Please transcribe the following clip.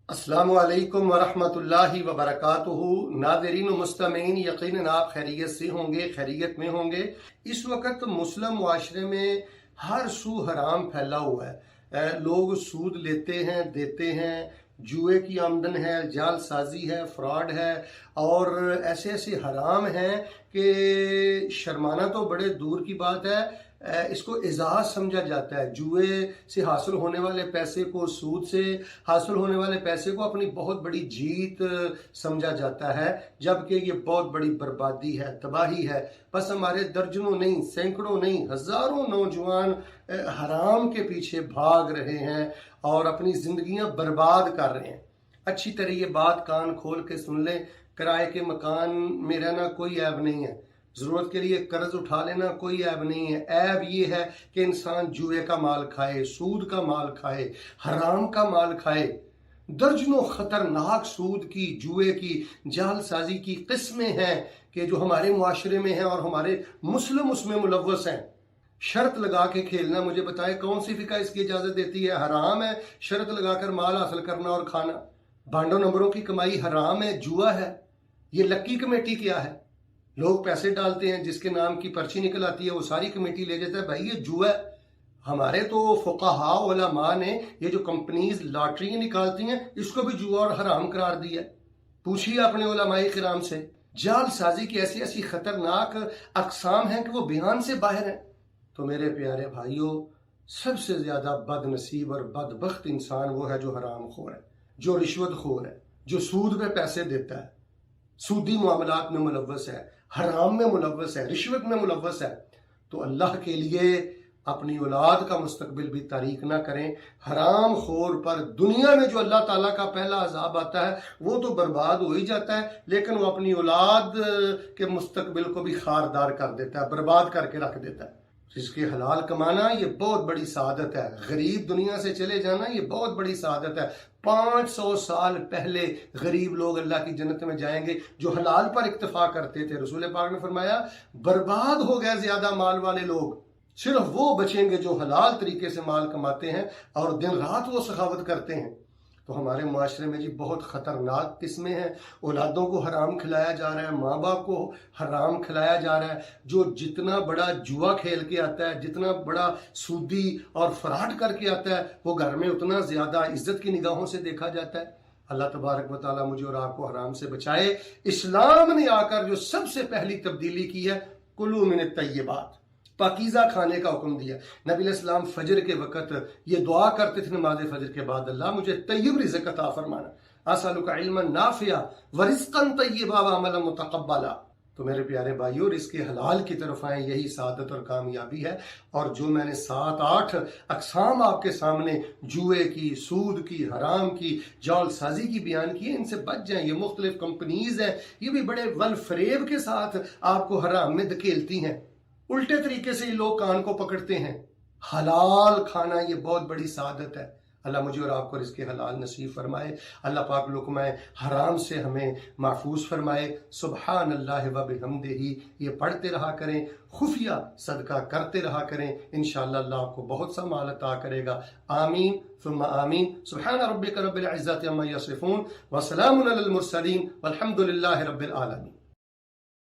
अस्सलामु अलैकुम वरहमतुल्लाहि वबरकातुहू। नाज़रीन व मुस्तमीन, यकीनन आप खैरियत से होंगे, खैरियत में होंगे। इस वक्त मुस्लिम मुआशरे में हर सू हराम फैला हुआ है। लोग सूद लेते हैं, देते हैं, जुए की आमदन है, जालसाजी है, फ्रॉड है और ऐसे ऐसे हराम हैं कि शर्माना तो बड़े दूर की बात है, इसको एजाज समझा जाता है। जुए से हासिल होने वाले पैसे को, सूद से हासिल होने वाले पैसे को अपनी बहुत बड़ी जीत समझा जाता है, जबकि ये बहुत बड़ी बर्बादी है, तबाही है। बस हमारे दर्जनों नहीं, सैकड़ों नहीं, हजारों नौजवान हराम के पीछे भाग रहे हैं और अपनी जिंदगियां बर्बाद कर रहे हैं। अच्छी तरह ये बात कान खोल के सुन लें, किराए के मकान में रहना कोई ऐब नहीं है, जरूरत के लिए कर्ज उठा लेना कोई ऐब नहीं है। ऐब ये है कि इंसान जुए का माल खाए, सूद का माल खाए, हराम का माल खाए। दर्जनों खतरनाक सूद की, जुए की, जालसाजी की किस्में हैं कि जो हमारे मुआशरे में हैं और हमारे मुस्लिम उसमें मुलव्वस हैं। शर्त लगा के खेलना, मुझे बताए कौन सी फिका इसकी इजाजत देती है? हराम है शर्त लगाकर माल हासिल करना और खाना। बांडो नंबरों की कमाई हराम है, जुआ है। ये लक्की कमेटी क्या है? लोग पैसे डालते हैं, जिसके नाम की पर्ची निकल आती है वो सारी कमेटी ले जाता है। भाई ये जुआ है। हमारे तो फुक़हा उलमा ने ये जो कंपनीज लॉटरी निकालती हैं इसको भी जुआ और हराम करार दिया। पूछिए अपने उलमाए किराम से। जालसाजी की ऐसी ऐसी खतरनाक अक़साम हैं कि वो बयान से बाहर हैं। तो मेरे प्यारे भाइयों, सबसे ज्यादा बदनसीब और बदबख्त इंसान वो है जो हराम खोर है, जो रिश्वत खोर है, जो सूद पे पैसे देता है, सूदी मामलात में मुलव्वस है, हराम में मुलव्वस है, रिश्वत में मुलव्वस है। तो अल्लाह के लिए अपनी औलाद का मुस्तकबिल भी तारीक ना करें। हराम खोर पर दुनिया में जो अल्लाह ताला का पहला अजाब आता है वो तो बर्बाद हो ही जाता है, लेकिन वो अपनी औलाद के मुस्तकबिल को भी खारदार कर देता है, बर्बाद करके रख देता है। जिसके हलाल कमाना ये बहुत बड़ी सआदत है, गरीब दुनिया से चले जाना ये बहुत बड़ी सआदत है। 500 साल पहले गरीब लोग अल्लाह की जन्नत में जाएंगे जो हलाल पर इक्तफा करते थे। रसूल पाक ने फरमाया बर्बाद हो गए ज्यादा माल वाले लोग, सिर्फ वो बचेंगे जो हलाल तरीके से माल कमाते हैं और दिन रात वो सखावत करते हैं। तो हमारे माशरे में जी बहुत ख़तरनाक किस्में हैं। औलादों को हराम खिलाया जा रहा है, माँ बाप को हराम खिलाया जा रहा है। जो जितना बड़ा जुआ खेल के आता है, जितना बड़ा सूदी और फ्रॉड करके आता है, वो घर में उतना ज़्यादा इज्जत की निगाहों से देखा जाता है। अल्लाह तबारक व तआला मुझे और आपको हराम से बचाए। इस्लाम ने आकर जो सबसे पहली तब्दीली की है, कुलू मिन तय्यबात, पाकीज़ा खाने का हुक्म दिया। नबी अलैहिस्सलाम फजर के वक़्त ये दुआ करते थे नमाज फजर के बाद, अल्लाह मुझे तय्यब रिज़्क़ अता फरमाना, असअलुका इल्मन नाफ़िया व रिज़्क़न तय्यबा व अमलन मुतक़ब्बला। तो मेरे प्यारे भाइयों, रिज़्क़ हलाल की तरफ आए, यही सादत और कामयाबी है। और जो मैंने 7-8 अक़साम आपके सामने जुए की, सूद की, हराम की, जालसाजी की बयान की है, इनसे बच जाएं। ये मुख्तलिफ कंपनीज हैं, ये भी बड़े वल फरेब के साथ आपको हराम में धकेलती हैं। उल्टे तरीके से ये लोग कान को पकड़ते हैं। हलाल खाना ये बहुत बड़ी सादत है। अल्लाह मुझे और आपको रिज़्क़ हलाल नसीब फरमाए। अल्लाह पाक लुक़्माए हराम से हमें महफूज फरमाए। सुबहान अल्लाह व बिहम्दिही ये पढ़ते रहा करें, खुफिया सदका करते रहा करें। इंशाअल्लाह अल्लाह आपको बहुत सा माल अता करेगा। आमीन सुम्मा आमीन। सुब्हान रब्बिका रब्बिल इज़्ज़ति अम्मा यसिफून व सलामुन अलल मुरसलीन वल्हम्दुलिल्लाहि रब्बिल आलमीन।